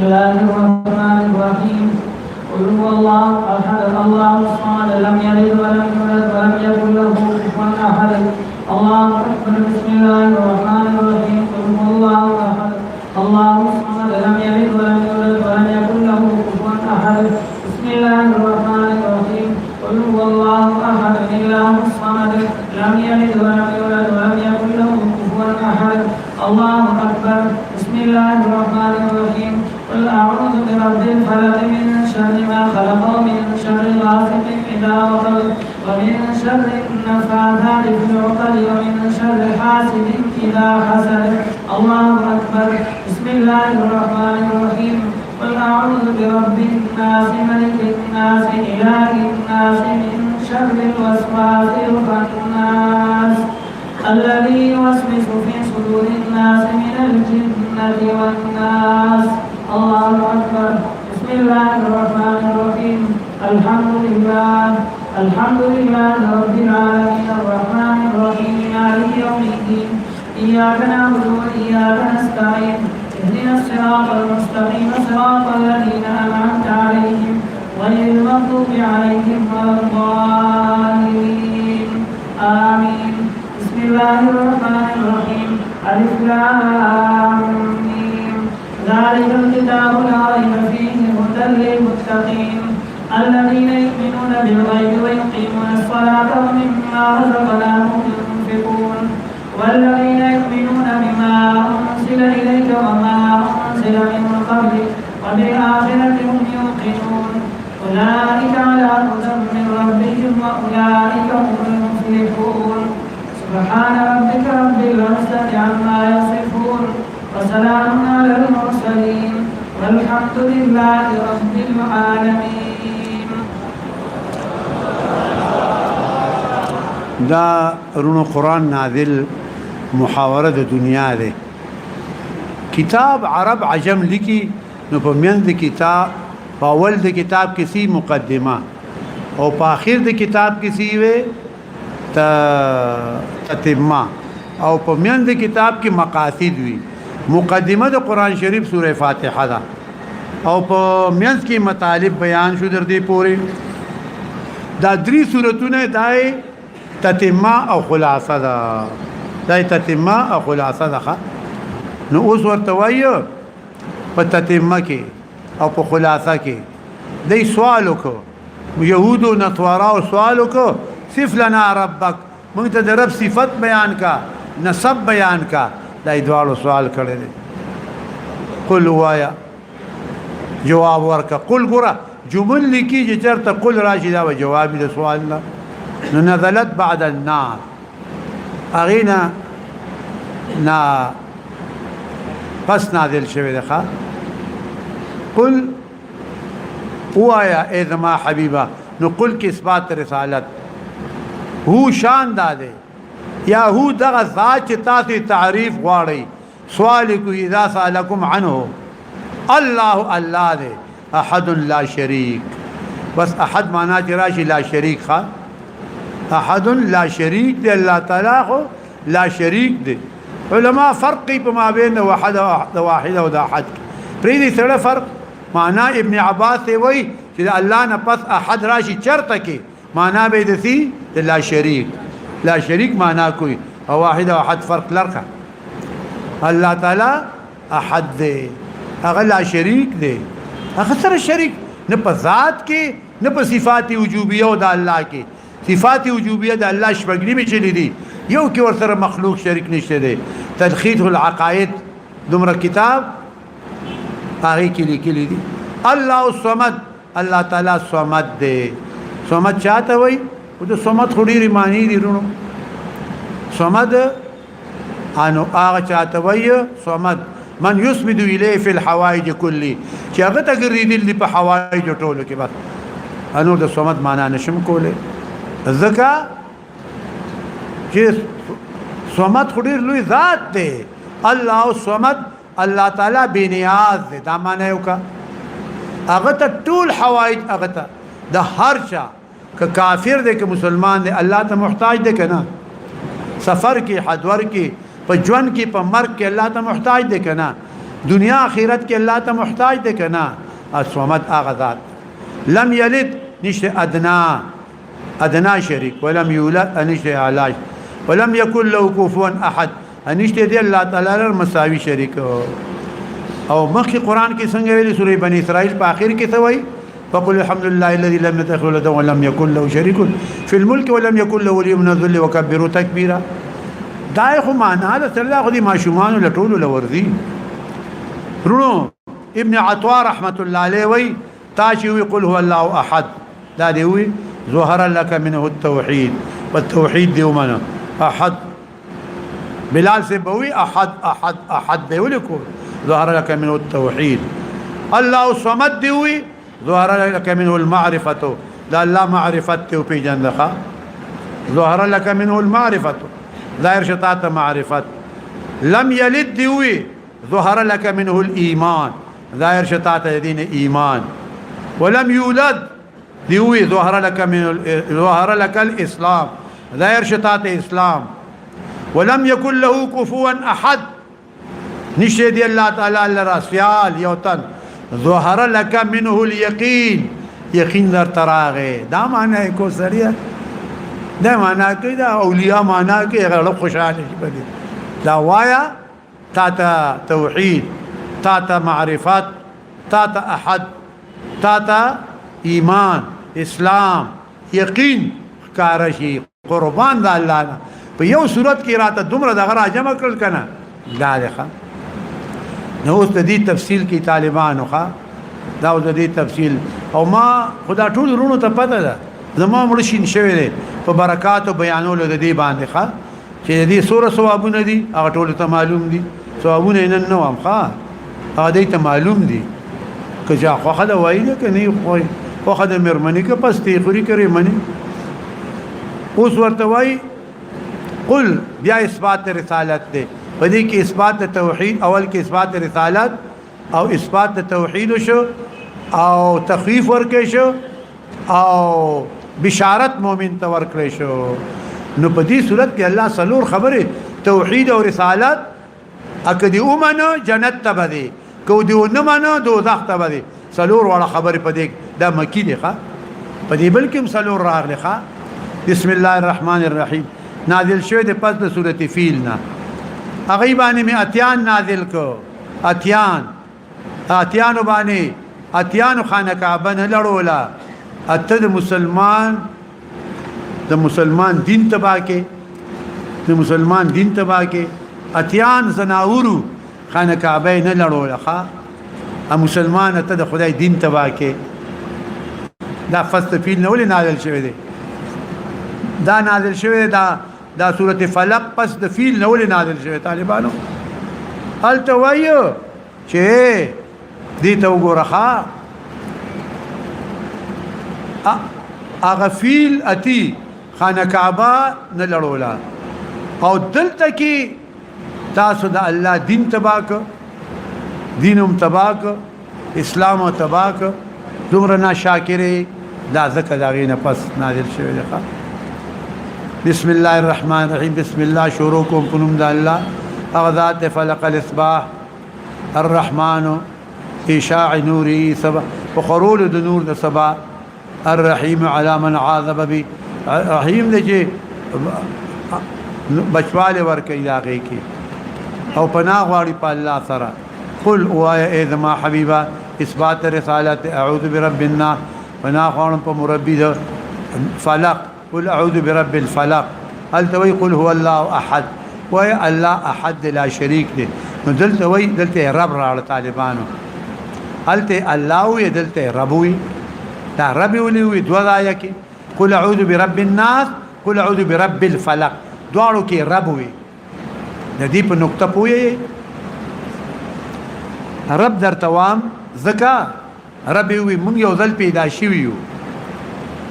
الله الرحمن الرحيم قل هو الله احد الله الصمد لم يلد ولم يولد ولم يكن له كفوا احد الله اكبر بسم الله الرحمن الرحيم قل هو الله احد الله الصمد لم يلد ولم يولد ولم يكن له كفوا احد بسم الله الرحمن الرحيم قل هو الله احد الله الصمد لم يلد ولم يولد ولم يكن له كفوا احد الله اكبر بسم الله الرحمن الرحيم قل اعوذ برب الفلق من شر ما خلق ومن شر غاسق اذا وقب ومن شر النفاثات في العقد ومن شر حاسد اذا حسد الله اكبر بسم الله الرحمن الرحيم قل اعوذ برب الناس ملك الناس اله الناس من شر الوسواس الخناس الذي يوسوس في صدور الناس من الجنة والناس الله أكبر بسم الله الرحمن الرحيم الحمد لله رب العالمين الرحمن الرحيم مالك يوم الدين إياك نعبد وإياك نستعين اهدنا الصراط المستقيم صراط الذين أنعمت عليهم غير المغضوب عليهم ولا الضالين آمين بسم الله الرحمن الرحيم ألف لام ميم ذلك الكتاب لا ريب فيه هدى للمتقين الذين يؤمنون بالغيب ويقيمون الصلاة ومما رزقناهم ينفقون والذين يؤمنون بما أنزل إليك وما أنزل من قبلك وبالآخرة هم يوقنون أولئك على هدى من ربهم وأولئك هم المفلحون سبحان ربك رب العزة عما يصفون وسلام على المرسلين والحمد لله رب العالمين. دا رونو قرآن نازل محاوره د دنیا ده. کتاب عرب عجم لکی نو په میند کتاب په اول د کتاب کسی مقدمه او په اخر د کتاب کسی وي تتمه او په میند کتاب کې مقاصد وي. مقدمه د قرآن شریف سوره فاتحه ده او په میند کې مطالب بیان شو در دې پورې دا درې سورتونه دای تتمه او خلاصه ده. دای تتمه او خلاصه ده. نو اوس ورته وایو په تتمه کې او په خلاصه کې دای سوال وکړو يهودو نصارا او سوال وکړو صف لنا ربک موږ ته د رب صفت بیان کا نسب بیان کا دای دوالو سوال کړي قل وایا جواب ورکا قل ګره جمل لیکي چې چرته قل راشي دا جواب د سوال نه نو نزلت بعد النار اغینا نا پس نازل شوی ده. قل وایا اذ ما حبیبا نو قل کی اثبات رسالت هو شان داده یا هو دغه ذات چې تاسو تعریف غواړي سوال کو اذا سالکم عنه الله الله ده احد لا شریک بس احد معنا چې راشي لا شریک ښا احد لا شریک دی الله تعالی خو لا شریک دی. علماء فرقی په ما بین واحد او احد پریدي سره فرق معنا ابن عباس وی چې الله نه پس احد راشي چرته کې معنا به دسی لا شریک لا شریک معنا کوي او واحد او احد فرق لرخه. الله تعالی احد دی هغه لا شریک دی هغه سره شریک نه په ذات کې نه په صفات وجوبیه او د الله کې. صفات وجوبیه د الله شپږنی به چلی دي یو کې ور سره مخلوق شریک نشته دی. تلخیص العقائد دومره کتاب هغه کې لیکلي دي. الله الصمد الله تعالی صمد دی. صمد چاته وای او د صمد خوري معنی دي رونو صمد انو هغه چاته وای صمد من يسمد اليه في الحوائج كله چې هغه تګریدل په حوائج ټولو کې بس انو د صمد معنا نشم کوله ذکا چې صمد خوري لوی ذات دی. الله الصمد الله تعالی بنیاز دی. دا معنی یو کا هغه ته ټول حوائج هغه ته د هر چا که کافر دی که مسلمان دی الله ته محتاج دی کنه سفر کې حضور کې په ژوند کې په مرګ کې الله ته محتاج دی کنه دنیا آخرت کې الله ته محتاج دی کنا الصمد هغه ذات لم یلد نشته ادنا شریک ولم یولد نشته اعلی ولم یکن له کفوا احد نشته دی الله تعالی مساوي شریک او مخکې قران کې څنګه ویلي سورې بني اسرائیل په اخر کې ته وایي فقل الحمد لله الذي لم يتخذ ولدا ولم يكن له شريك في الملك ولم يكن له ولي من الذل وكبروا تكبيرا دا خو معنا هذا الله خدي ما شومان لټول لورذي رونو ابن عطاء رحمه الله عليه وي تاشي يقول هو الله احد دا دی وي ظهر لك منه التوحيد والتوحيد دی ومنه احد بلال سے بوي احد دی ولکو ظهر لك منه التوحيد الله الصمد دی وي ظهر لك منه المعرفة لا الله معرفته وفي جندخا ظهر لك منه المعرفة ظاهر شطاط معرفة لم يلد ديوي ظهر لك منه الإيمان ظاهر شطاط يدين إيمان ولم يولد ديوي ظهر لك الإسلام ظاهر شطاط إسلام ولم يكن له كفوا أحد نشهد الله تعالى الرسيال يوتن ظهر لك منه اليقين يقين در تراغه دا معنی کو سریه دا معنی کوي دا اولیاء معنی کوي غلط خوشاله شي بده دا وایا تا توحید تا معرفت تا احد تا ایمان اسلام یقین کارشي قربان د الله په یو صورت کې راته دومره دغه جمع کړل کنه لا ده نو اوس د دې تفصیل کې طالبانو ښا دا اوس د دې تفصیل او ما خدا ټول رونو ته پته ده زما مرشین شوی دی په برکات او بیانولو د دې باندې ښا چې دې سوره ثوابونه دي هغه ټول ته معلوم دي ثوابونه نن نو هم ښا هغه دې ته معلوم دي که جا خو خدا وایي کنه خو خدا مرمنی که پس تی خوري کوي منی اوس ورته وایي قل بیا اثبات رسالت دی پدې کې اثبات توحید اول کې اثبات رسالت او اثبات توحید شو او تخفیف ورکې شو او بشارت مؤمن ته ورکړې شو نو په دې صورت کې الله سلور خبره توحید او رسالت اکدي اومنه جنت ته بدی کو دی نه منه دوزخ ته بدی سلور ولا خبره په دې دا مکی دی ښا په دې بلکې سلور راغلی ښا بسم الله الرحمن الرحیم نازل شوی د پس د سورته فیل نه هغه باندې می اتیان نازل کو اتیان باندې اتیان خانه کعبه نه لړولا اته د مسلمان دین تبا کې اتیان زناورو خانه کعبه نه لړولا ښا مسلمان ته د خدای دین تبا کې دا فستفیل نه ولې نازل شوی دی دا نازل شوی دا سورته فلق پس د فیل نه ولې نازل شوی طالبانو هلته وایو چې دې ته وګورخه اغه فیل اتی خانه کعبه نه لړولا او دلته کې تاسو د الله دین تباک دینم تباک اسلام تباک دومره نا شاکرې دا ذکر داغینه پس نازل شوی دی بسم الله الرحمن الرحیم بسم الله شروعكم پنوم د الله اغذات فلق الاصباح الرحمن اشاع نوره سبا وخرول د نور د سبا الرحیم على من عاذب بي رحیم دې بچواله ور کوي لاغه کې او پناه غواړي په الله سره قل وایا اذ ما حبيبا اثبات رسالت اعوذ برب الناس پناه غواړم په مربي د فلق قل اعوذ برب الفلق هل توي قل هو الله احد ويا الله احد لا شريك له دلته وي دلته رب را طالبانو هلته الله وي دلته رب وي دا رب وي دوايا کې قل اعوذ برب الناس قل اعوذ برب الفلق دوالو کې رب وي د دې په نقطه پوي رب در توام زکا رب وي مونږ یو ځل پیدا شویو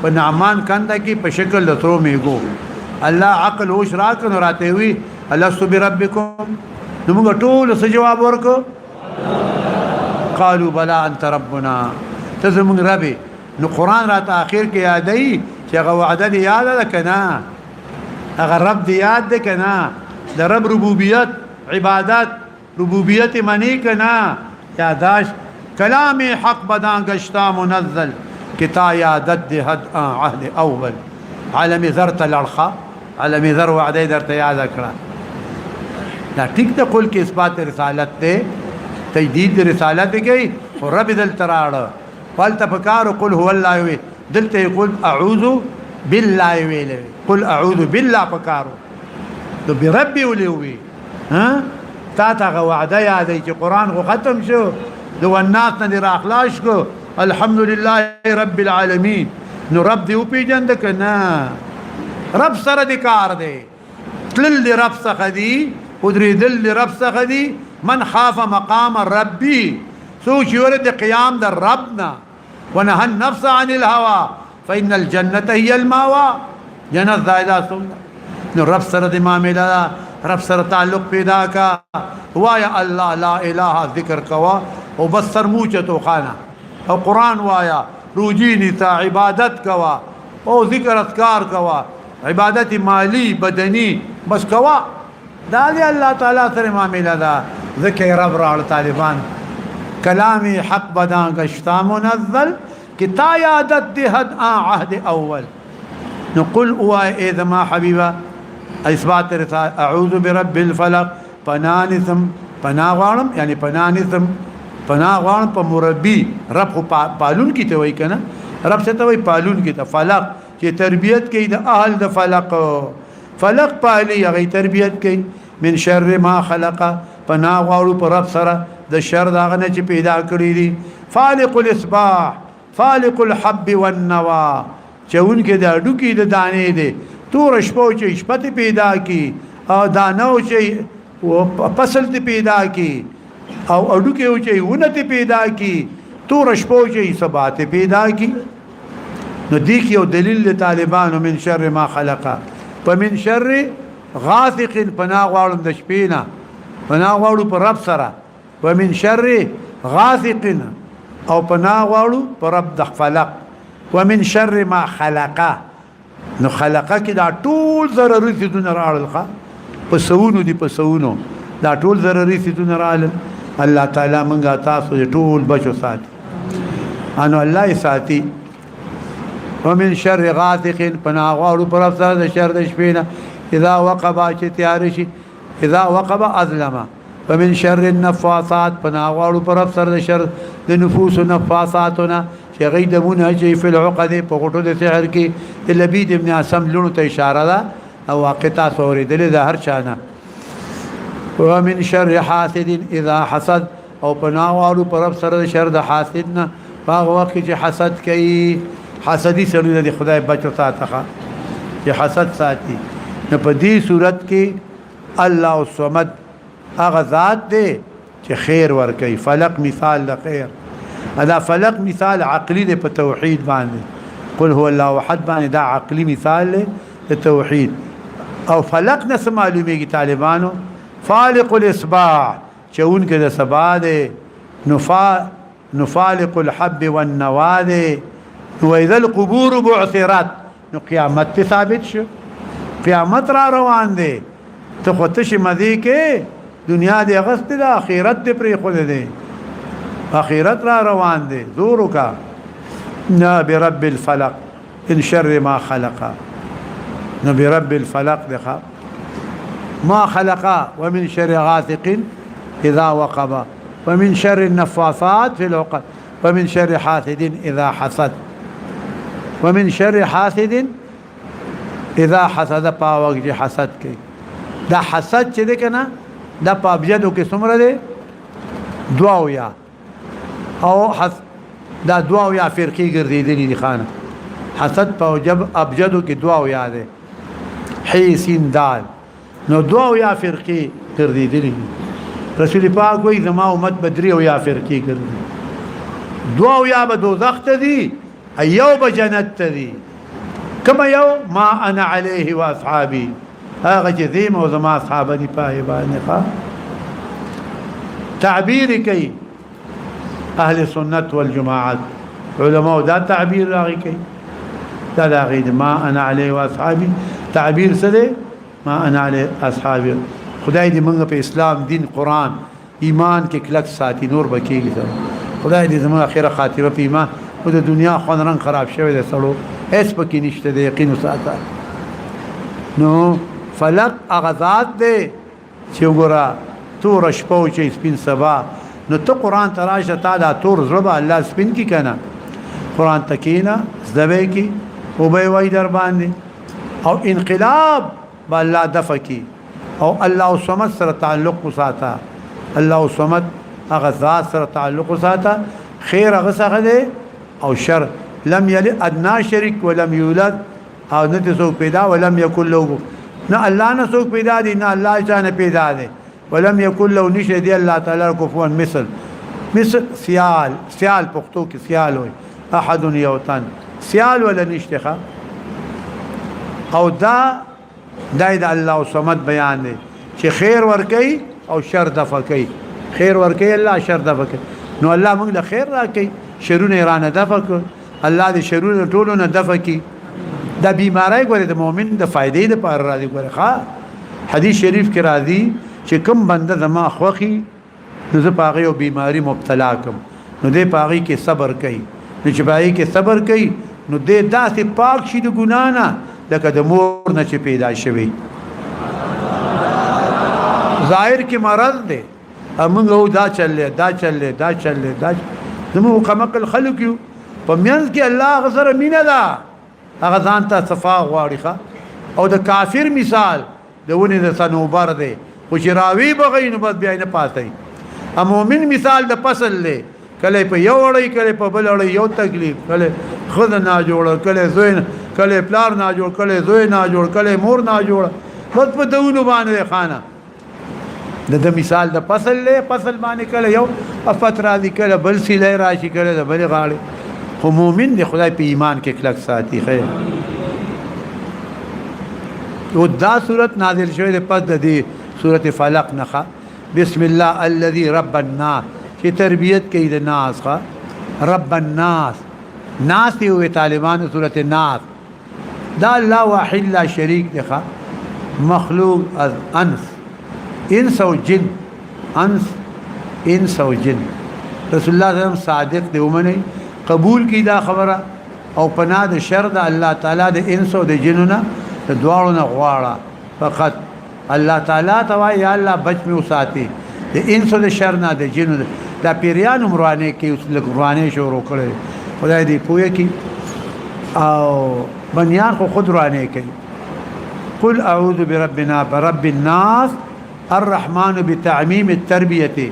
په نعمان کنده کې په شکل د ترو میګو الله عقل هوش راکنو راته وي الستو بربکم نو موږ ټول څه جواب ورکو قالوا بلا انت ربنا تزمون ربي نو قران راته اخر کې یادای چې هغه وعده دی یاد ده کنه هغه رب دی یاد ده کنه د رب ربوبیت عبادت ربوبیت منی کنا یاداش کلام حق بدان گشتا منزل کتا یادت دی حد عهد اول عالم ذر تلرخا عالم ذر وعده در تیاد اکرا نا ٹھیک تا قل کی اثبات رسالت تے تجدید رسالت گئی اور رب دل تراڑ فالتا پکارو قل هو اللہ وی دلتا قل اعوذ باللہ وی قل اعوذ باللہ پکارو تو بربی ولی تا تا وعده یادی چې قرآن خو ختم شو دو الناس ندی را اخلاش کو الحمدللہ رب العالمین نو رب دی پی جند کنا رب سره دی کار دی تلل دی رب څخه دی ودری دل دی رب څخه دی من خاف مقام ربی سوچ ورد قیام در ربنا ونهى النفس عن الهوى فإن الجنة هي الماوى جنت زائدہ سننا نو رب سره دی معاملہ رب سره تعلق پیدا کا وایا اللہ لا الہ ذکر کوا او بس سرموچتو خانا او قرآن وایا روجینی تا عبادت کوا او ذکر اذکار کوا عبادت مالی بدنی بس کوا دا دی اللہ تعالیٰ سر معاملہ دا ذکر رب راڑ طالبان کلامی حق بدان گشتا منزل کتا یادت دی حد عہد اول نقول اوائے ایدما حبیبہ اثبات رسالت اعوذ برب الفلق پنانثم پناغوانم یعنی پنانثم پناغوانم پا مربی رب خو پالون کی توئی کنا رب سے توئی پالون کی تا فلق چی تربیت کی دا اہل دا فلق فلق پالی اگئی تربیت کی من شر ما خلقا پناغوانو پا رب سرا دا شر داغنا چی پیدا کری دی فالق الاصباح فالق الحب والنوا چون کے دا ڈوکی دا دانے دے تو رشپو چی شپت پیدا کی او دانو چی پسل تی پیدا کی او اڈو کے چی ونت پیدا کی تو رشپو چی سبات پیدا کی نو دیکھی او دلیل طالبانو من شر ما خلقا پمن شر غاثق پناغوارم دشپینا پناغوارو پر رب سرا ومن شر غاثق او پناغوارو پر رب دخ فلق ومن شر ما خلقا نو خلقه کی دا ټول ضروري څه راړل پسونو دی پسونو دا ټول ضروري څه راړل الله تعالی مونږه تاسو ټول بچو ساتي انو الله ساتي ومن شر غاثق پناغوارو پر افسر د شر د شپینا اذا وقب چې تیار شي اذا وقب اظلم ومن شر النفاثات پناغوارو پر افسر د شر د نفوس نفاثاتنا غي دمونه چې فی العقد په غټو د سحر کې لبید ابن اسم لونو ته اشاره ده او واقعا سوري دل ده هر چانه ومن شر حاسد اذا حسد او پناوالو پر سره شر د حاسدنا هغه وخت چې حسد کوي حسدي سره د خدای بچو ساتخه چې حسد ساتي نو په دې صورت کې الله الصمد هغه ذات دی چې خیر ور کوي فلق مثال د خیر هذا فلق مثال عقلي ده توحيد باندې قل هو الله احد باندې دا عقلي مثال له توحيد او فلق نس معلومي طالبانو فالق الاصباح چون کې د سبا ده نفالق الحب والنوا ده واذا القبور بعثرت نو قیامت ثابت شو قیامت را روان ده ته خوتش مدي کې دنیا دې غست ده اخرت دې پرې خو ده اخیرت را روان دے زورو کا نا برب الفلق ان شر ما خلقا نا برب الفلق دخا ما خلقا ومن شر غاثق اذا وقب ومن شر النفاثات في العقد ومن شر حاسد اذا حسد ومن شر حاسد اذا حسد پاوک جی حسد کی دا حسد چه دے کنا دا پابجدو کے سمر دے دعاو یا او دا دعا یا فرقی گردیدلی دی خانه حسد په جب ابجدو کې دعا یا ده حیسین دال نو دعا یا فرقی گردیدلی رسول پاک وی زما امت بدری او یا فرقی گردی دعا یا به دوزخ ته دی ایو به جنت ته دی کما یو ما انا علیه و اصحابی هغه چې زم او زما اصحاب دی پای باندې تعبیر کوي اهل السنة والجماعات علماء دا تعبير راغي كي دا غيد ما انا عليه واصحابي تعبير سده ما انا عليه اصحابي خدای دې موږ په اسلام دین قران ایمان کې کلک ساتي نور بکیږي خدای دې زموږ اخره خاتمه په ایمان او د دنیا خوان رنگ خراب شوی دی سړو هیڅ پکې نشته د یقین ساته نو فلک اغذات دې چې وګوره تور شپو چې سپین سبا نو ته قران تراشه تا دا تور زړه الله سپین کی کنه قران تکینا زدوی کی او به وای در باندې او انقلاب با الله دفکی او الله صمد سره تعلق وساته الله صمد هغه ذات سره تعلق وساته خیر هغه څنګه دی او شر لم يلد ادنى شريك ولم يولد او نه څوک پیدا ولم يكن له نه الله نه څوک پیدا دي نه الله ځان پیدا دي ولم يكن له نشد الله تعالی كفوا مثل سیال پختو کې سیال وي احد یوتن سیال ولا نشتخه او دا د الله صمد بیان دی چې خیر ور کوي او شر دفع کوي خیر ور کوي الله شر دفع کوي نو الله موږ له خیر را کوي شرونه رانه دفع کوي الله دې شرونه ټولو نه دفع کوي دا بیماری ګوره د مؤمن د فائدې لپاره راځي ګوره ښا حدیث شریف کې راځي چې کوم بنده زما خوخي نو زه پاغي او بیماری مبتلا کوم نو دې پاغي کې صبر کوي نو چې پاغي کې صبر کوي نو دې داسې پاک شي د ګنا نه لکه د مور نه چې پیدا شوی ظاهر کې مرض دی امغه دا چلې زمو قمقل خلق یو په میانس کې الله غزر مینه دا هغه ځان ته صفا غواړي او د کافر مثال د ونی د صنوبر دی خو چې راوي بغین بس بیا نه پاتای ا مؤمن مثال د فصل له کله په یو وړي کله په بل وړي یو تکلیف کله خود نه جوړ کله زوین کله پلار نه جوړ کله زوی نه جوړ کله مور نه جوړ بس په دونو باندې خانه د مثال د فصل له فصل باندې کله یو افت را دي کله بل سیله راشي کله د بل غاړي خو مؤمن دی خدای په ایمان کې کلک ساتي خیر او دا صورت نازل شوه د پد دی سورۃ فلق نخا بسم الله الذي رب الناس چې تربیت کوي د ناس ښا رب الناس ناس دی او طالبان سورۃ الناس دا الله واحد لا شریک دی ښا مخلوق از انس او جن انس او جن رسول الله صلی الله علیه وسلم صادق دی ومني قبول کی دا خبره او پناه د شر د الله تعالی د انس او د جنونو د دواړو نه غواړه فقط الله تعالی توای یا الله بچ می وساتي د انس او د شر نه د جنونو دا پیریان عمرانه کې اوس لګرانه شروع کړي خدای دې پوهه کی او بنیان خو خود رانه کوي قل اعوذ بربنا برب الناس الرحمن بتعميم التربيه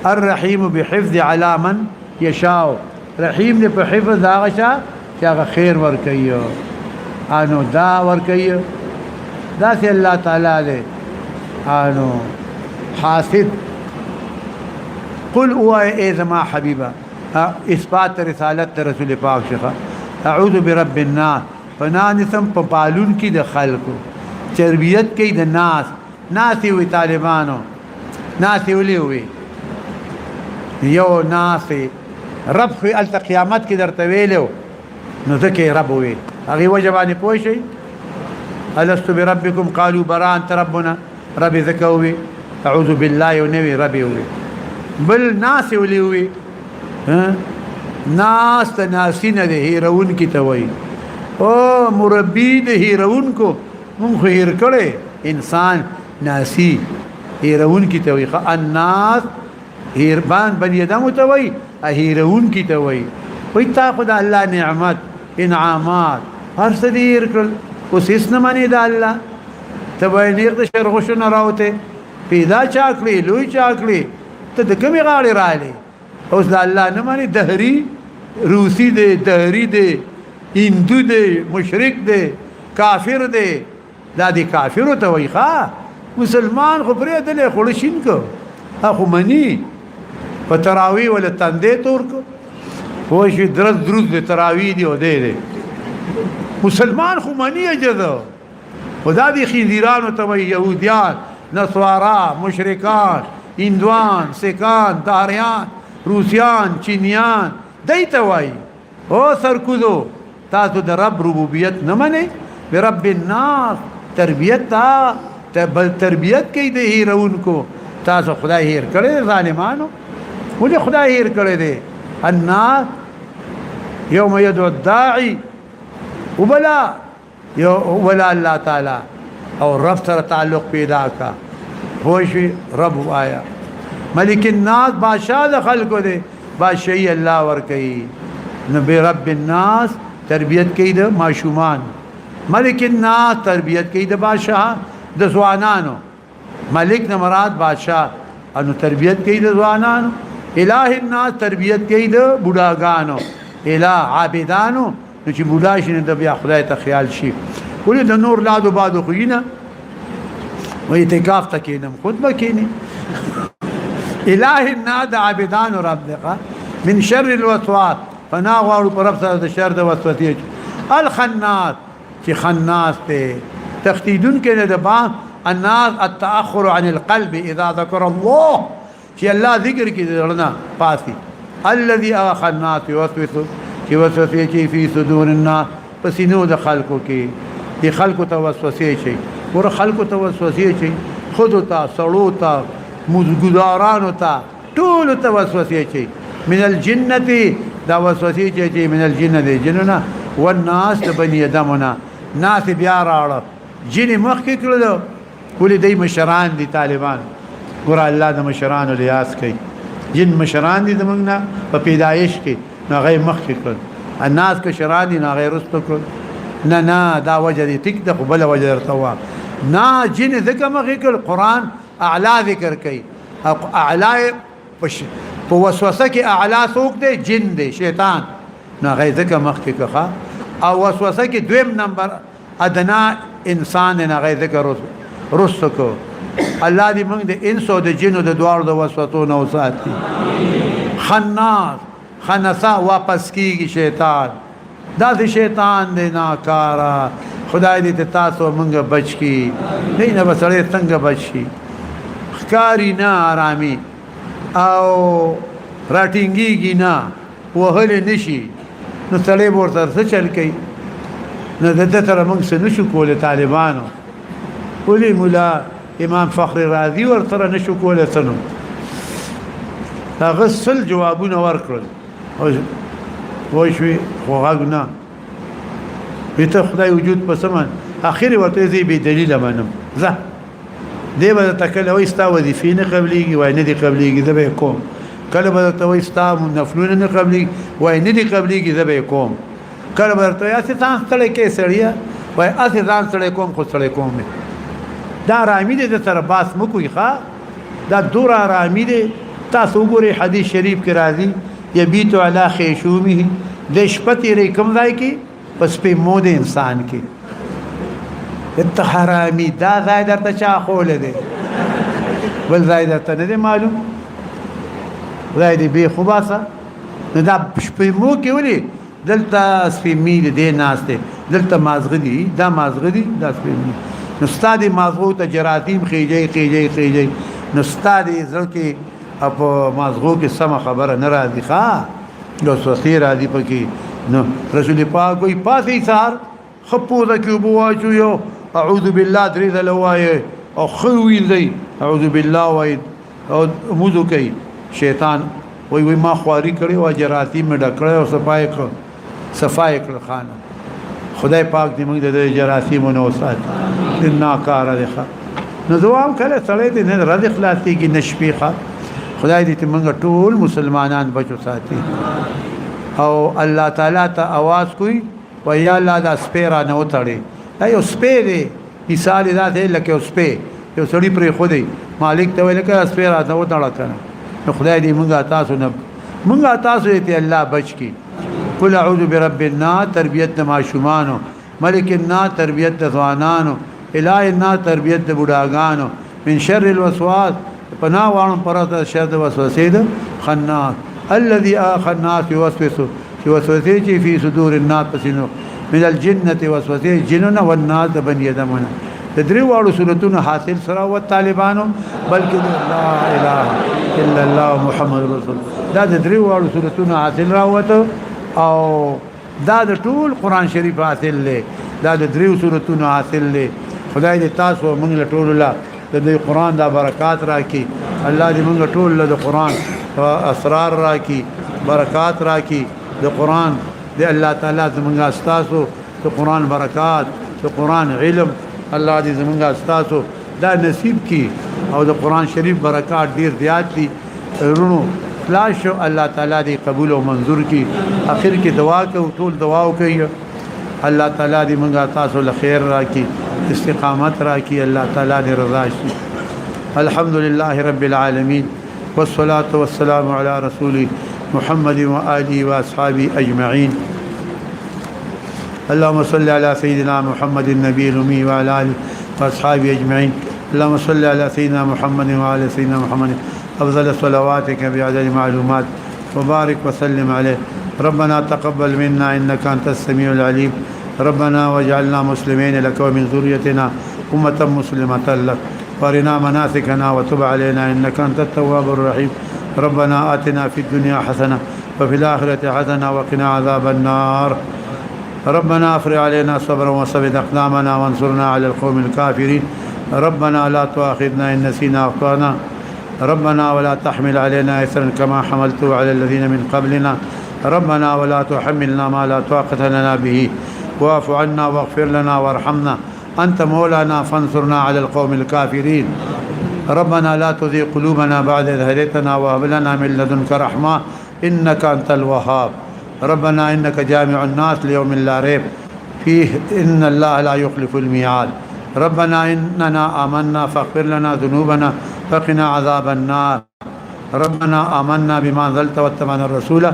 الرحيم بحفظ على من يشاء رحیم دې په حفظ دا غشا چې هغه خیر ور کوي انو دا ور کوي دا چې الله تعالی دې انو حاسد قل هو اذا حبيبا اثبات رسالت رسول پاک شيخه اعوذ برب الناس فنانسم په پالون کې د خلقو تربیت کې د ناس وی طالبانو ناس ولي یو ناس رب خو ال قیامت کې درته ویلو نو ځکه رب وی هغه وجبانی پوه شي الست بربكم قالوا برا انت ربنا رب ذکوي اعوذ بالله ونوي ربي وي بل ناس ولي وي ناس تناسين ده هيرون کی توي او مربي ده هيرون کو مونږ هیر کړي انسان ناسي هيرون کی توي الناس هيربان بني ادم توي هيرون کی توي وي تا خدای الله نعمت انعامات هر صدیر کړ اوس هیڅ نه مانی دا الله تبای نیر د شرغشونه راوته پیدا چاکلی لوی چاکلی ته د کمی غاړي رااله اوس دا الله نه مانی دهری روسی دی دهری دی هندو دی مشرک دی کافر دی دا دی کافر ته وای ښا مسلمان خو پرې دلې خړشین کو اخو منی په تراوی ول تندې تور کو هو شي دروز د تراوی دی او دی مسلمان خو منی اجازه خدا دی خنزیران ته وای يهوديان نصارا مشرکان هندوان سکان داریان روسیان چینیان دایته وای او سرکوزو تاسو د رب ربوبیت نه منئ برب الناس تربیت تا بل تربیت کوي د هیرون کو تاسو خدای هیر کړی ظالمانو ولې خدای هیر کړی دی الناس يوم يدعو الداعي وبلا ولا الله تعالى او رب سره تعلق پیدا کا هوشي رب آیا ملک الناس بادشاہ د خلقو دی بادشاہي الله ور کوي نبي رب الناس تربیت کوي د ماشومان ملک الناس تربیت کوي د بادشاہ د ځوانانو ملک نه مراد بادشاہ انو تربیت کوي د ځوانانو الہ الناس تربیت کوي د بوډاګانو الہ عابدانو نو چې بوډا شي د بیا خدای ته خیال شي ولې د نور لادو بادو خوینه و اعتکاف تکینم خطبه کینی الہ الناس عابدان رب دقه من شر الوسواس فناغوا رب سره د شر د وسوسه الخناس چې خناس ته تختیدون کې د با الناس التاخر عن القلب اذا ذكر الله چې الله ذکر کې درنه پاسي الذي اخناس يوسوس چې وسوسه کې فی صدور الناس پسینو د خلقو کې دی خلقو ته وسوسه شي ور خلقو ته وسوسه شي خود ته سړو ته مزګدارانو ته ټول ته وسوسه شي من الجنه دا وسوسه شي من الجنه جننا والناس بني ادمنا ناس بیا راړه جن مخکې کړل ولې دای مشران دي طالبان ګور الله د مشرانو لیاس کوي جن مشران دي دمغنا په پیدایش کې نه غي مخکې کړل الناس که شران دي نه غیر رستو کړل نه دا وجه دي تک د بل وجه ارتوا نه جن ذکر مخکې کړل قران اعلی ذکر کوي اعلی په وسوسه کې اعلی څوک دی جن دی شیطان نه غي ذکر مخکې کړه او وسوسه کې دویم نمبر ادنا انسان نه غي ذکر رستو کو الله دې موږ د انسو د جنو د دوار د وسوسو نو ساتي خناس خنسا واپس کیږي شیطان دا د شیطان دی ناکارا خدای دې تاسو موږ بچ کی نه بسړې څنګه بچي خکاری نه آرامي او راټینګيږي نه وهل نشي نو سړې ورته څه چل کوي نه دته تر موږ څه نشو کولای طالبانو ولي مولا امام فخر رازي ورته نشو کولای سنو هغه سل جوابونه ورکړل وای شوي خوغاګنا بیت خدای وجود پسمن اخر ورته زی به دلیل منم زه دی به تکله وای ستا وظیفې نه قبليږي وای نه دي قبليږي زه به کوم کله به ته وای ستا نفلونه نه قبليږي وای نه دي قبليږي زه به کوم کله به ته اسې ځان سره کې سړیا وای اسې ځان سره کوم خو سره کوم دا رامي دي د تر باس مکوې ښا دا دور رامي دي تاسو وګورئ حدیث شریف کې راځي یبیت علی خیشومه د شپتی ری کوم ځای کې پس په مود انسان کې التحرامی دا ځای درته چا خول دی بل ځای درته نه دی معلوم ځای دی به خباسه نه دا په مو کې ولي دلته سپیمی دی ناشته دلته مازغدي دا مازغدي دا سپیمی نو ستادي مازغو ته جراثیم خيجي نو ستادي ځکه اپ مازغو کې سم خبره نه راځي ښا لو سوسی راځي پکې نو رسول پاک وي پاسې سار خپو د کې بواجو یو اعوذ بالله درې دلوای او خوي دی اعوذ بالله وای او موذ کوي شیطان وای ما خواري کړي او جراثیم ډکړې او صفای کړ خانه خدای پاک دې موږ د جراثیم نو ساتي ان کار ده نو دوام کله سړی دې نه رد اخلاصي کې نشپيخه خدای دې موږ ټول مسلمانان بچو ساتي او الله تعالی ته आवाज کوي و یا الله دا سپیرا نه وتړي دا یو سپیری مثال دا دی لکه سپی یو سړی پر خو دی مالک ته ویل کړه سپیرا نه وتړه کنه نو خدای دې موږ تاسو نه موږ تاسو ته الله بچ کی قل اعوذ برب الناس تربیت معشومانو ملک الناس تربیت ځوانانو الہ الناس تربیت بوډاګانو من شر الوسواس پناه وانم پرته شر د وسوسې ده خناس الذي خناس يوسوس في صدور الناس پسینو من الجنه وسوسه جننا والناس بني ادمنا تدري واړو سورتونه حاصل سره او طالبانو بلکې لا اله الا الله محمد رسول دا تدري واړو سورتونه حاصل راوته او دا د ټول قران شریف حاصل له دا د دریو سورتونو حاصل له خدای دې تاسو موږ له ټول لا د قران دا برکات راکړي الله دې موږ ټول له قرآن اسرار راکي، برکات راکي د قرآن. دې الله تعالی زموږ استاسو د قرآن برکات، د قرآن علم الله دې زموږ استاسو دا نصیب کی، او د قرآن شریف برکات ډیر زیات دي. رونو خلاص شو، الله تعالی دې قبول او منظور کی. اخر کې دعا کوو، ټول دعا وکړي الله تعالی دې موږ تاسو له خیر راکي، استقامت راکي، الله تعالی دې رضا شي. الحمد لله رب العالمين، والصلاة والسلام على رسوله محمد وآله وأصحابه أجمعين. اللهم صل على سيدنا محمد النبي الأمي وعلى آله وأصحابه أجمعين. اللهم صل على سيدنا محمد وعلى سيدنا محمد أفضل صلواتك بعدد معلومات، وبارك وسلم عليه. ربنا تقبل منا إنك أنت السميع العليم. ربنا واجعلنا مسلمين لك ومن ذريتنا أمة مسلمة لك، وارنا مناسكنا وتب علينا إنك أنت التواب الرحيم. ربنا آتنا في الدنيا حسنة وفي الآخرة حسنة وقنا عذاب النار. ربنا افرغ علينا صبرا وثبت أقدامنا وانصرنا على القوم الكافرين. ربنا لا تؤاخذنا إن نسينا أخطأنا. ربنا ولا تحمل علينا إثرا كما حملته على الذين من قبلنا. ربنا ولا تحملنا ما لا طاقة لنا به، واعف عنا واغفر لنا وارحمنا، أنت مولانا فانصرنا على القوم الكافرين. ربنا لا تزغ قلوبنا بعد إذ هديتنا وهب لنا من لدنك رحمة إنك أنت الوهاب. ربنا إنك جامع الناس ليوم لا ريب فيه إن الله لا يخلف الميعاد. ربنا إننا آمنا فاغفر لنا ذنوبنا فقنا عذاب النار. ربنا آمنا بما أنزلت واتبعنا الرسول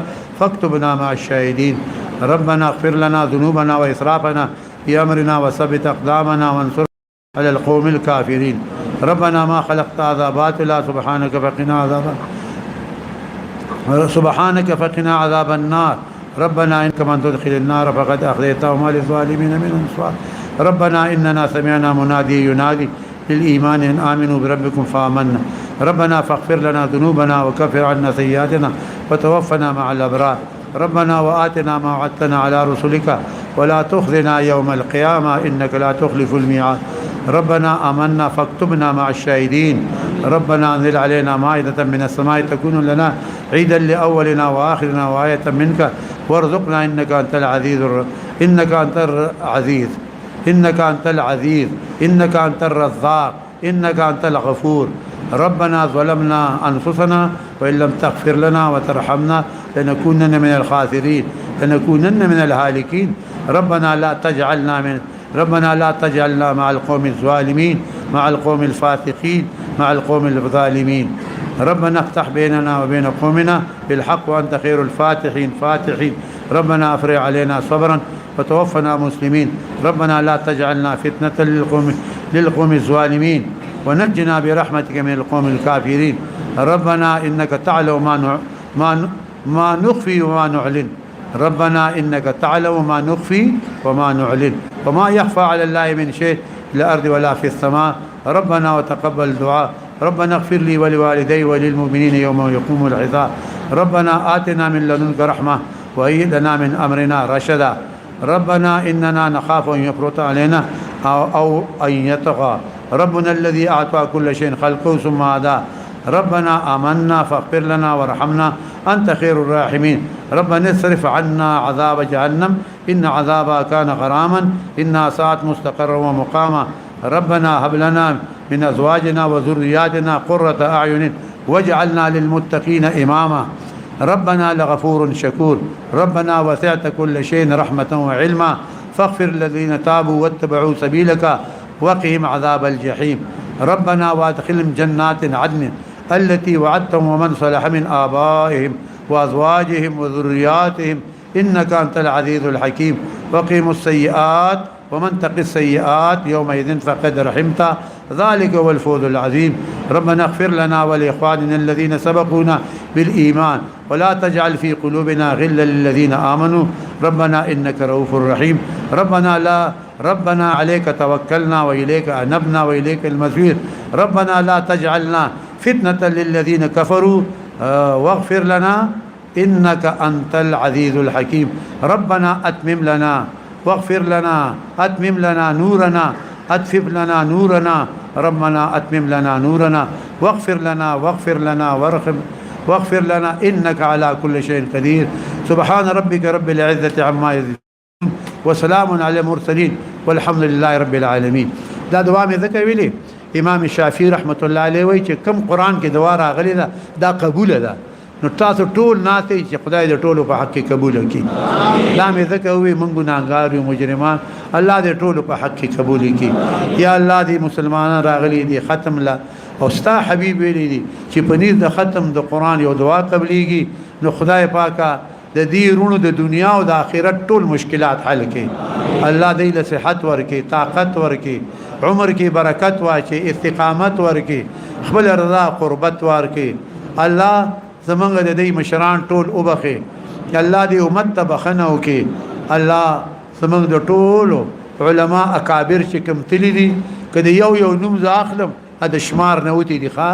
فاكتبنا مع الشاهدين. ربنا اغفر لنا ذنوبنا وإسرافنا في أمرنا وثبت أقدامنا وانصرنا على القوم الكافرين. ربنا ما خلقت هذا باطلا سبحانك فقنا عذاب النار. ربنا إنك من تدخل النار فقد أخذيته وما للظالمين من أنصار. ربنا إننا سمعنا منادي ينادي للإيمان أن آمنوا بربكم فآمنا. ربنا فاغفر لنا ذنوبنا وكفر عنا سيئاتنا وتوفنا مع الأبرار. ربنا وآتنا ما وعدتنا على رسلك ولا تخزنا يوم القيامة إنك لا تخلف الميعاد. ربنا آمنا فاكتبنا مع الشاهدين. ربنا أنزل علينا مائدة من السماء تكون لنا عيدا لأولنا وآخرنا وآية منك وارزقنا إنك أنت العزيز إنك أنت العزيز إنك أنت الرزاق إنك أنت الغفور. ربنا ظلمنا أنفسنا وإن لم تغفر لنا وترحمنا لنكونن من الخاسرين لنكونن من الهالكين. ربنا لا تجعلنا مع القوم الظالمين مع القوم الفاسقين مع القوم الظالمين. ربنا افتح بيننا وبين قومنا بالحق وأنت خير الفاتحين. ربنا أفرغ علينا صبرا وتوفنا مسلمين. ربنا لا تجعلنا فتنة للقوم الظالمين ونجنا برحمتك من القوم الكافرين. ربنا إنك تعلم ما نخفي وما نعلن. ربنا إنك تعلم ما نخفي وما نعلن وما يخفى على الله من شيء في الأرض ولا في السماء. ربنا وتقبل دعاء. ربنا اغفر لي ولوالدي وللمؤمنين يوم يقوم الحساب. ربنا آتنا من لدنك رحمة وهيئ لنا من أمرنا رشدا. ربنا إننا نخاف أن يفرط علينا أو أن يطغى ربنا الذي أعطى كل شيء خلقه ثم هداه. ربنا آمنا فاغفر لنا وارحمنا أنت خير الراحمين. ربنا اصرف عنا عذاب جهنم إن عذابها كان غراما إنها ساءت مستقرا ومقاما. ربنا هب لنا من أزواجنا وذرياتنا قرة أعين واجعلنا للمتقين إماما. ربنا لغفور شكور. ربنا وسعت كل شيء رحمة وعلما فاغفر الذين تابوا واتبعوا سبيلك وقهم عذاب الجحيم. ربنا وادخلهم جنات عدن التي وعدتهم ومن صلح من آبائهم وأزواجهم وذرياتهم إنك أنت العزيز الحكيم. وقهم السيئات ومن تق السيئات يومئذ فقد رحمته ذلك هو الفوز العظيم. ربنا اغفر لنا ولإخواننا الذين سبقونا بالإيمان ولا تجعل في قلوبنا غلا للذين آمنوا ربنا إنك رؤوف رحيم. ربنا عليك توكلنا وإليك أنبنا وإليك المصير. ربنا لا تجعلنا فتنة للذين كفروا واغفر لنا إنك أنت العزيز الحكيم. ربنا أتمم لنا واغفر لنا أتمم لنا نورنا اطفئ لنا نورنا ربنا اتمم لنا نورنا واغفر لنا واغفر لنا انك على كل شيء قدير سبحان ربك رب العزه عما يصفون وسلام على المرسلين والحمد لله رب العالمين. دا دعا مې ذکر ویلي امام شافعي رحمت الله علیه وایي چې کم قران کې دعا راغلي دا قبول ده نو تاسو ټول ناته چې خدای دې ټولو په حق کې قبول کړي. دا مې ذکر وی موږ ګناهګار یو مجرمان الله دې ټولو په حق کې قبول کړي. یا الله دې مسلمانان راغلي دي ختم لا او ستا حبيب ویلي دي چې په نيز د ختم د قران یو دعا قبليږي نو خدای پاکه د دې رونو د دنیا او د آخرت ټول مشکلات حل کړي. الله دې له صحت ورکړي طاقت ورکړي عمر کې برکت واچي استقامت ورکړي خپل رضا قربت ورکړي. الله زمونږ د دې مشران ټول وبخي الله دې امت ته بخنه وکړي. الله زمونږ د ټولو علما اکابر چې کوم تللی دي کله یو نوم ځاخلم د شمار نه وتی دي ښا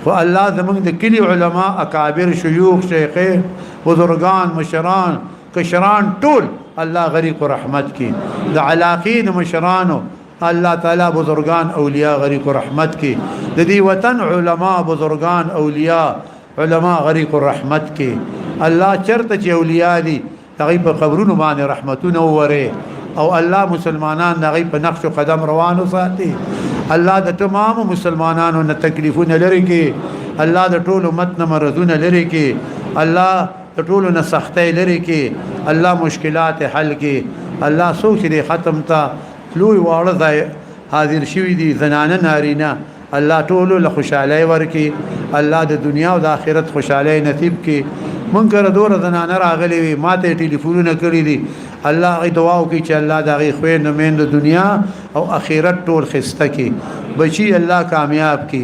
خو الله زمونږ د کلی علما اکابر شيوخ شیخین بزرگان مشران کشران ټول الله غریق رحمت کی د علاقین مشرانو الله تعالی بزرگان اولیاء غریق رحمت کی د دې وطن علما بزرگان اولیاء علما غریق رحمت کی. الله چرته چې اولیاء دي هغه په قبرونو باندې رحمتونه وره او الله مسلمانان هغه په نقش قدم روانو ساتي. الله د تمام مسلمانانو نه تکلیفونه لري کې الله د ټولو متن مرزونه لري کې الله د ټولو نه سختۍ لري کې الله مشکلات حل کې الله سوچ دې ختم تا لوی واړه ځای حاضر شوی دي زنانه نارینه الله ټولو له خوشالۍ ورکي الله د دنیا او د آخرت خوشالۍ نصیب کې. مونږ کړه دور زنانه راغلي وي ماته ټلیفونونه کړی دي الله غي دعا وکي چې الله دا غي خوې نه مين د دنیا او آخرت ټول خسته کې بچي الله کامیاب کې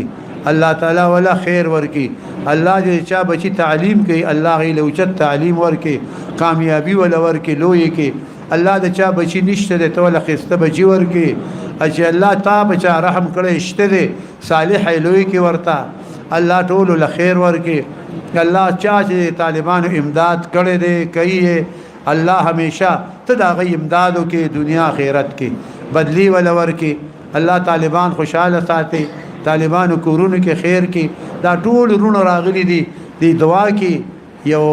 الله تعالی ولا خیر ورکی. الله دې چا بچي تعلیم کوي الله غي لوچت تعلیم ورکی کامیابی ولا ورکی لوی کې الله د چا بچي نشته ته ولا خسته بچي ورکی چې الله تا بچا رحم کړي شته دي صالح لوی کې ورتا الله ټول له خیر ورکی. الله چا چې طالبانو امداد کړي دي کوي الله همیشه ته دا غي امدادو کې دنیا آخرت کې بدلی ولا ورکی. الله طالبان خوشاله ساتي طالبانو کورونو کې خیر کې دا ټول رونو راغلي دي دی دعا کې یو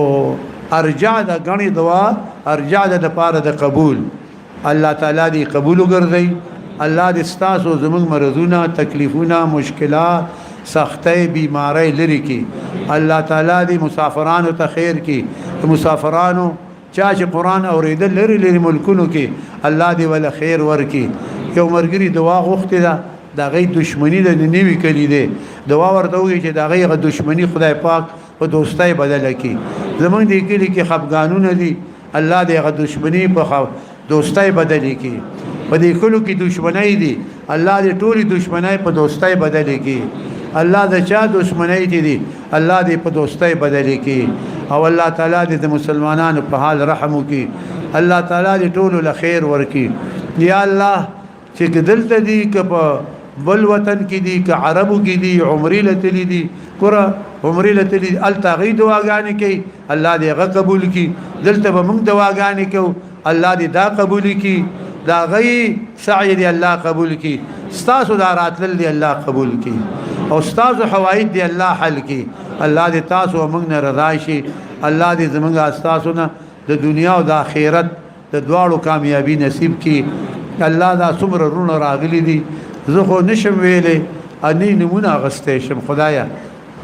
ارجع د غني دعا ارجع د پاره د قبول الله تعالی دې قبول وګرځي. الله دې ستاسو زموږ مرزونه تکلیفونه مشکلات سختۍ بیماری لري کې الله تعالی دې مسافرانو ته خیر کې مسافرانو چا چې قران اوریدل لري ملکونو کې الله دې ولا خیر ورکي. یو مرګري دعا غوښتي دا غي دشمنی د نیوي کلی دي دعا ورته وي چې دا غي دشمنی خدای پاک په دوستۍ بدل کړي. زمونږ دې کلی کې خفګانونه دي الله دې غ دشمنی په دوستۍ بدل کړي. په دې کلو کې دشمنی دي الله دې ټولي دشمنی په دوستۍ بدل کړي. الله د چا دشمنی دي الله دې په دوستۍ بدل کړي او الله تعالی دې د مسلمانانو په حال رحم وکړي. الله تعالی دې ټول له خیر ورکړي. یا الله چې دلته دي که په بل وطن کې دي که عربو کې دي عمرې لتلی دي کورا عمرې لتلی التغی دعاګانې کوي الله دې هغه قبول کړي. دلته به موږ دعاګانې کوو الله دې دا قبول کړي. دا غي سعی دې الله قبول کړي. ستاسو دا راتلل دې الله قبول کړي او ستاسو حوائج دې الله حل کړي. الله دې تاسو موږ نه رضا شي. الله دې زموږ استاسو نه د دنیا او د آخرت د دواړو کامیابی نصیب کړي. الله دا څومره رونه راغلي دي زه خو نشم ویلې اني نمونه غستې شم خدایا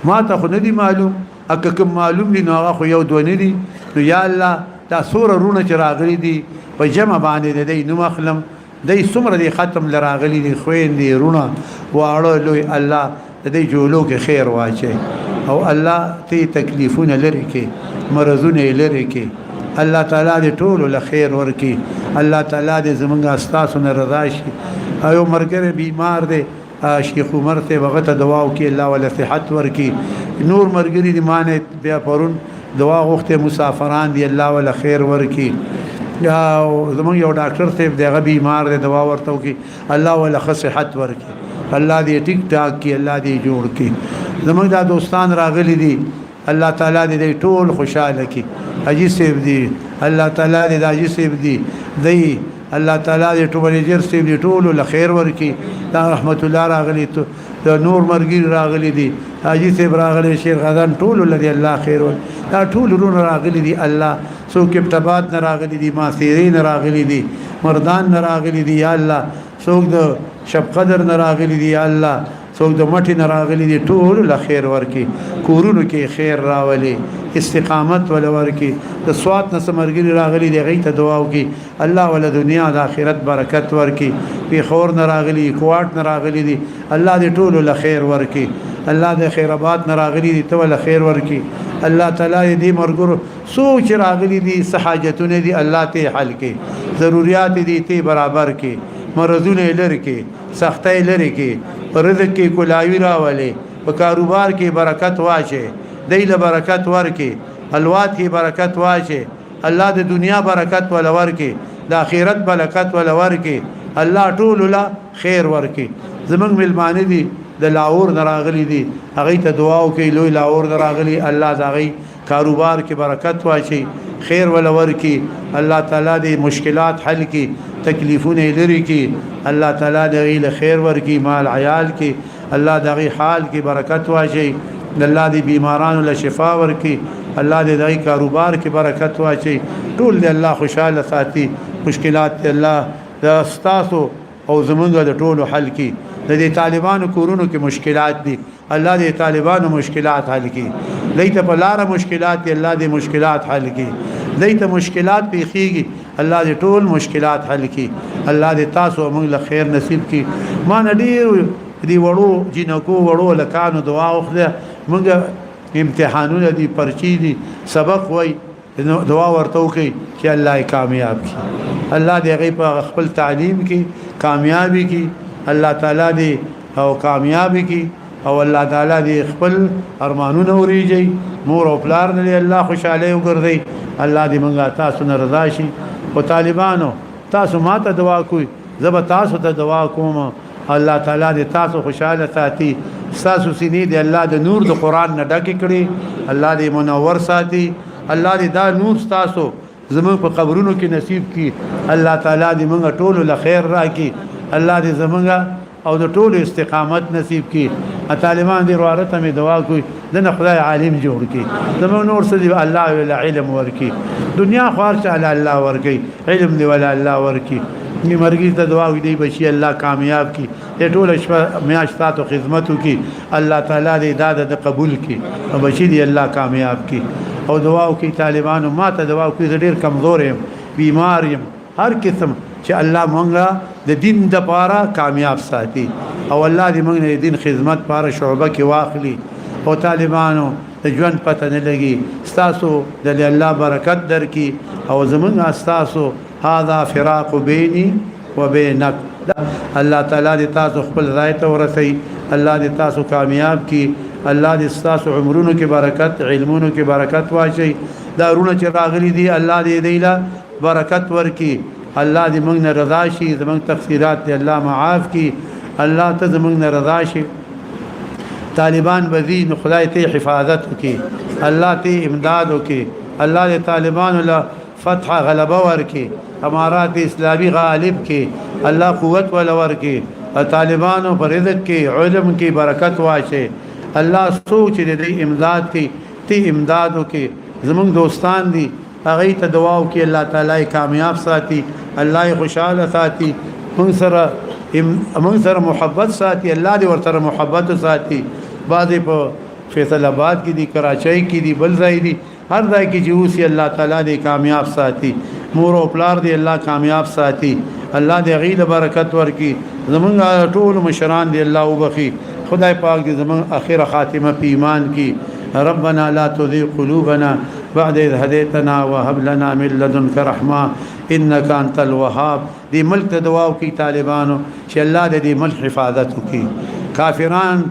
ما ته خو ندي معلوم اګه کوم معلوم دي نو هغه خو یو دوه ندي نو یا الله دا سوره رونه چې راغلي دي په جمع باندې دې نو مخلم دې څومره دي ختم لراغلي دي خوين دي رونه واړو لوی الله دې جوړو کې خیر واچي او الله ته تکلیفونه لري کې مرزونه لري کې الله تعالی دې ټول له خیر ورکي. الله تعالی دې زمونږ استاسو نه رضا شي. ایو مرګره بیمار دی شیخ عمر ته وغته دعا وکي الله ولا صحت ورکي. نور مرګري دې مانه بیا پرون دعا غوښته مسافران دي الله ولا خیر ورکي. یا زمونږ یو ډاکټر ته دغه بیمار دی دعا ورته وکي الله ولا صحت ورکي. الله دې ټیک ټاک کی الله دې جوړ کی. زمونږ دا دوستان راغلي دي الله تعالی دې ټول خوشاله کی. حجی سیب دی الله تعالی دې حجی سیب دی دی الله تعالی دې ټول جرسي دې ټول له خیر ورکی دا رحمت الله راغلی ته د نور مرګي راغلی دي حاجی صاحب راغلی شیخ غزان ټول لدی الله خیر ور دا ټول رون راغلی دي الله سو کې ابتباد نه راغلی دي ما سیرین راغلی دي مردان نه راغلی دي یا الله سو د شب قدر نه راغلی دي یا الله سو د مټي نه راغلی دي ټول له خیر ورکی کورونو کې خیر راولي استقامت ول ورکی د سوات نه سمرګری راغلی دی غي ته دعا وکي الله ول دنیا د اخرت برکت ورکی په خور نه راغلی کوټ نه راغلی دی الله دې ټول له خیر ورکی الله د خیرابات نه راغلی دی ته ول خیر ورکی الله تعالی دې مرګور سوچ راغلی دي حاجتونه دي الله ته حل کې ضرورت دي ته برابر کې مرزونه لری کې سختۍ لری کې رزق کې کلاوی راولي په کاروبار کې برکت واچي دیل برکت ورکی الوات کی برکت واچه الله د دنیا برکت ول ورکی د اخرت برکت ول ورکی الله ټول له خیر ورکی زمنګ ملمانه دي د لاور نراغلی دي هغه ته دعا وکي لوی لاور نراغلی الله دغه کاروبار کې برکت واچي خیر ول ورکی الله تعالی د مشکلات حل کی تکلیفونه لري کی الله تعالی دغه خیر ورکی مال عیال کی الله دغه حال کی برکت واچي الله دې بیمارانو له شفا ورکي الله دې دای کاروبار کې برکت واچي ټول دې الله خوشاله ساتي مشکلات الله د استاسو او زمونږ د ټولو حل کی د دې طالبانو کورونو کې مشکلات دي الله دې طالبانو مشکلات حل کی لیته په لار مشکلات الله دې مشکلات حل کی لیته مشکلات پیخيږي الله دې ټول مشکلات حل کی الله دې تاسو موږ له خیر نصیب کی ما نډیر دی وړو جنکو وړو لکانو دعا وخله موږ امتحانونه دي پرچی دي سبق وای دعا ورته وکي چې الله کامیاب کړي الله دې غي په خپل تعلیم کې کامیابی کې الله تعالی دې او کامیابی کې او الله تعالی دې خپل ارمانونه وريږي مور او پلار دې الله خوشاله وګرځي الله دې موږ تاسو نه رضا شي او طالبانو تاسو ماته دعا کوئ زب تاسو ته دعا کوم الله تعالی دې تاسو خوشاله ساتي تاسو سینې دې الله د نور د قران نه ډکې کړي الله دې منور ساتي الله دې دا نور تاسو زمون په قبرونو کې نصیب کړي الله تعالی دې موږ ټول له خیر راکړي الله دې زمونږ او د ټول استقامت نصیب کړي طالبان دې ورته می دعا کوي دنه خدای عالم جوړ کړي زمون نور څه دې الله ولا علم ورکړي دنیا خارج علی الله ورکړي علم دې ولا الله ورکړي می مرګی ته دعا وی دی بشي الله کامیاب کی ته ټول شپه میاشتاتو خدمتو کی الله تعالی دې داده د قبول کی او بشي دی الله کامیاب کی او دعا وکي طالبانو ما ته دعا وکي ډیر کمزور یم بیمار یم هر قسم چې الله مونږه د دین د پاره کامیاب ساتي او الله دې مونږ د دین خدمت پاره شعبه کې واخلي او طالبانو د ژوند پته نه لګي تاسو د الله برکت درکې او زمونږ تاسو هذا فراق بيني وبينك الله تعالی دې تاسو خپل ځای ته ورسي الله دې تاسو کامیاب کی الله دې تاسو عمرونو کې برکت علمونو کې برکت واچي دارونه چې راغلي دي الله دې دیلا برکت ورکي الله دې موږ نه رضا شي زموږ تقصیرات دې الله معاف کی الله ته زموږ نه رضا شي طالبان بزین خدای ته حفاظت وکي الله ته امداد وکي الله دې طالبان له فتح غلبه ورکی امارات اسلامی غالب کی الله قوت ول ورکی طالبانو پر رزق کی علم کی برکت واشه الله سوچ دې امداد کی تی امدادو کی زمون دوستان دي هغه ته دعا وکي الله تعالی کامیاب ساتي الله خوشاله ساتي من سره محبت ساتي الله دې ورته محبت ساتي بعضی په فیصل آباد کې دي کراچۍ کې دي بل ځای دي هر ځای کې چې اوسي الله تعالی دې کامیاب ساتي مور او پلار دې الله کامیاب ساتي الله دې غیله برکت ورکي زمونږ ټول مشران دې الله وبخي خدای پاک دې زمونږ اخر خاتمه په ایمان کې ربنا لا تزغ قلوبنا بعد إذ هديتنا وهب لنا من لدنك رحمة إنك أنت الوهاب دې ملک ته دعا وکي طالبانو چې الله دې ملک حفاظت وکي کافران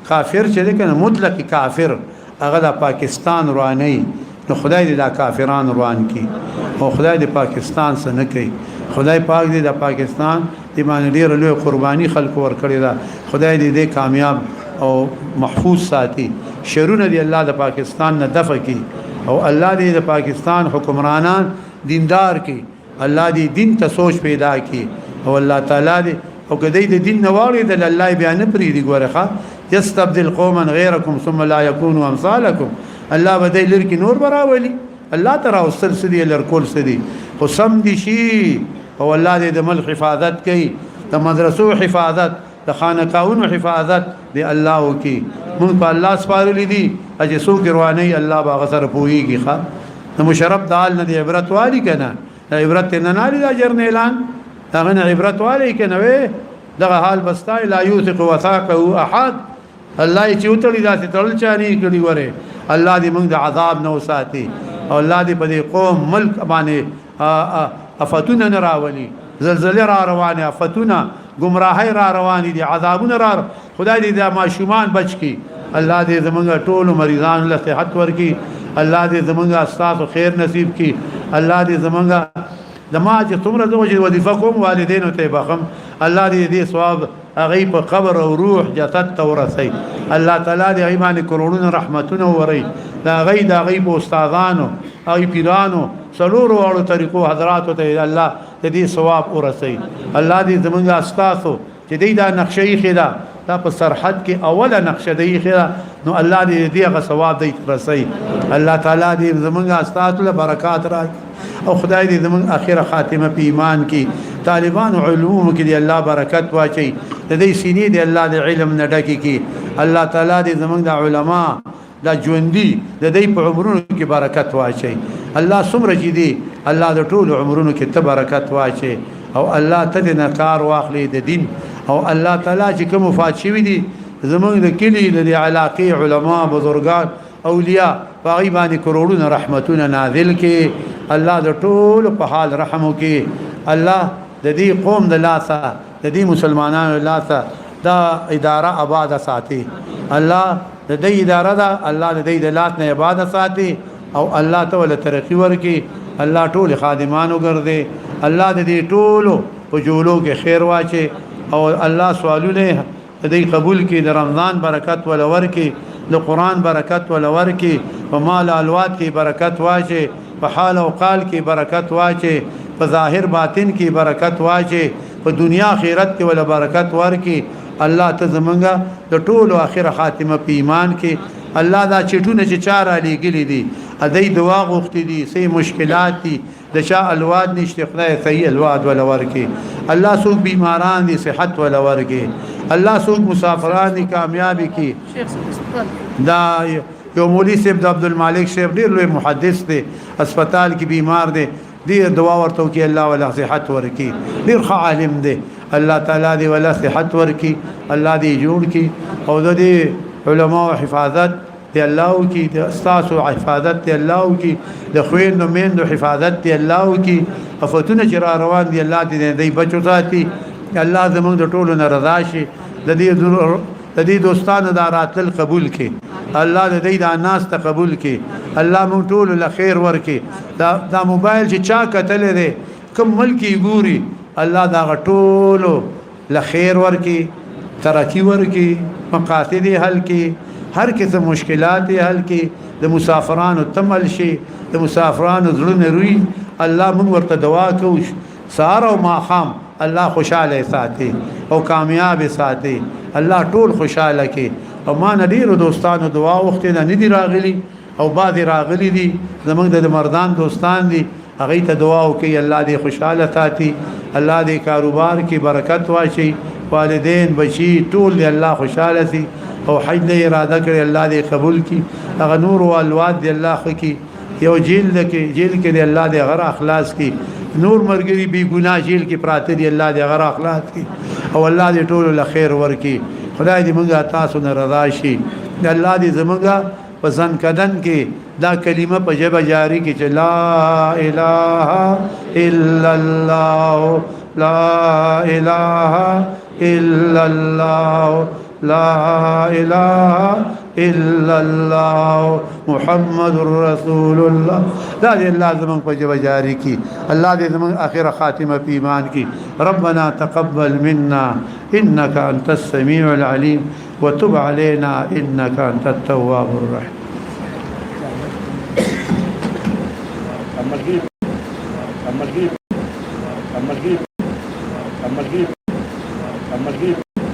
کافر چې کنه مطلق کافر هغه د پاکستان رواني نو خدای دې دا کافران روان کی او خدای دې پاکستان سره نه کوي خدای پاک دې د پاکستان دې باندې ډېر لوی قرباني خلق ور کړی دا خدای دې کامیاب او محفوظ ساتي شرونه دې الله د پاکستان نه دفع کی او الله دې د پاکستان حکمرانان دیندار کی الله دې دین ته سوچ پیدا کی او الله تعالی دې او کدی د دین نواړي د الله بیان پری دی ګورخه یستبدل قوما غیرکم ثم لا یکونوا امثالکم الله بدای لرکی نور براولی الله ترى وصل سدي لرکول سدي خو سم دي شي او الله دې د مل حفاظت کوي د مدرسو حفاظت د خانقاهونو حفاظت دی الله کی مون په الله سپارل دي اجه سو ګرواني الله باغ سره پويږي ښا د مشرب دال نه دی عبرت والی کنه عبرت نه نالي د اجر نه اعلان هغه عبرت والی کنه وې دغه حال بستای لا یوثق وثاقه احد الله چې وتړي ذات تړل چاري کړي وره الله دې موږ د عذاب نو ساتي او الله دې په دې قوم ملک باندې افتونه نراولي زلزلې را روانه افتونه گمراهي را رواني دي عذابونه را خدای دې د ماشومان بچ کی الله دې زمونږ ټول مریضان له صحت ورکي الله دې زمونږ استاد خیر نصیب کی الله دې زمونږ دما چې څومره زوج وظیفه کوم والدین ته بخم الله دې ثواب اغي په قبر او روح جسد تورثي الله تعالی دې ایمان کورونو رحمتونه وري دا غي دا غي په استادانو اي پیرانو سلورو اړو طریقو حضرات ته الله دې ثواب ورسي الله دې زمونږ استادو چې دې دا نقشې خدا دا په سرحد کې اوله نقشه دی خدا نو الله دې دې غ ثواب دې رسي الله تعالی دې زمونږ استاد له برکات راکړي او خدای دې زمونږ اخره خاتمه په ایمان کې طالبان علوم کې دې الله برکت واچي دې سینې دې الله دې علم نډکی کې الله تعالی دې زمونږ د علما دا ژوندۍ د دې په عمرونو کې برکت واچي الله سمره چې دې الله د ټول عمرونو کې ته برکت واچي او الله ته دې کار واخلي د دین او الله تعالی چې کوم وفات شوی دي زمونږ د کلی د علاقې علما بزرگان اولیاء باغی باندې کروڑونه رحمتونه نازل کې الله د ټول په حال رحم وکي الله د دې قوم د لاسه د دې مسلمانانو لاسه دا اداره آباد ساتي الله د دې اداره دا الله د دې د لاس نه آباد ساتي او الله تعالی ترقی ورکي الله ټول خادمانو ګرځي الله د دې ټول په جوړو کې خیر واچي او الله سوالونه دې قبول کړي د رمضان برکت ولور کې د قران برکت ولور کې په مال الوات کې برکت واچي په حال او قال کې برکت واچي په ظاهر باطن کې برکت واچي په دنیا آخرت کې ول برکت ورکي الله ته زمونږه د ټولو اخر خاتمه په ایمان کې الله دا چټونه چې چار علی ګلی دي ادي دعا غوښتي دي سي مشکلات دي د شاء الواد نشته خدای صحیح الواد ولا ورکی الله سوق بیماران دي صحت ولا ورکی الله سوق مسافران دي کامیابی کی دا یو مولوی صاحب عبد المالک صاحب ډیر لوی محدث دي هسپتال کې بیمار دي ډیر دعا ورته کوي الله ولا صحت ورکی ډیر عالم دي الله تعالی دي ولا صحت ورکی الله دي جوړ کی او د علماء حفاظت دی الله کی د استاد حفاظت دی الله کی د خوین نو مين د حفاظت دی الله کی افتونه چې را روان دی الله دې بچو ساتي الله زموږ د ټولو نه رضا شي د دې دوستانو د راتل قبول کړي الله د دې د ناس ته قبول کړي الله موږ ټول له خیر ورکړي دا موبایل چې چا کتل دی کوم ملکی ګوري الله دا ټولو له خیر ورکړي ترقی ورکړي مقاصد حل کړي هر قسم مشکلات حل کی د مسافرانو تمل شي د مسافرانو زړه روي الله موږ ورته دعا کوو سهار او ماخام الله خوشاله ساتي او کامیاب ساتي الله ټول خوشاله کی او ما ندیرو دوستانو دعا وخت نه ندی راغلي او بعض راغلي دي زمونږ د مردان دوستان دي هغه ته دعا وکي الله دې خوشاله ساتي الله دې کاروبار کې برکت واچي والدین بچي ټول دې الله خوشاله سي او حج نه اراده کړی الله دې قبول کړي هغه نور او الواد دې الله خکې یو جیل کې دې الله دې غره اخلاص کړي نور مرګري بي ګناه جیل کې پراته دې الله دې غره اخلاص کړي او الله دې ټول له خیر ورکړي خدای دې موږ تاسو نه رضا شي الله دې زموږ پسند کدن کې دا کلمه په جبه جاری کې چې لا اله الا الله لا اله الا الله لا اله الا الله محمد رسول الله دا دې لازم په جبه جاری کې الله دې زموږ اخر خاتمه په ایمان کې ربنا تقبل منا انك انت السميع العليم وتب علينا انك انت التواب الرحيم الملقيب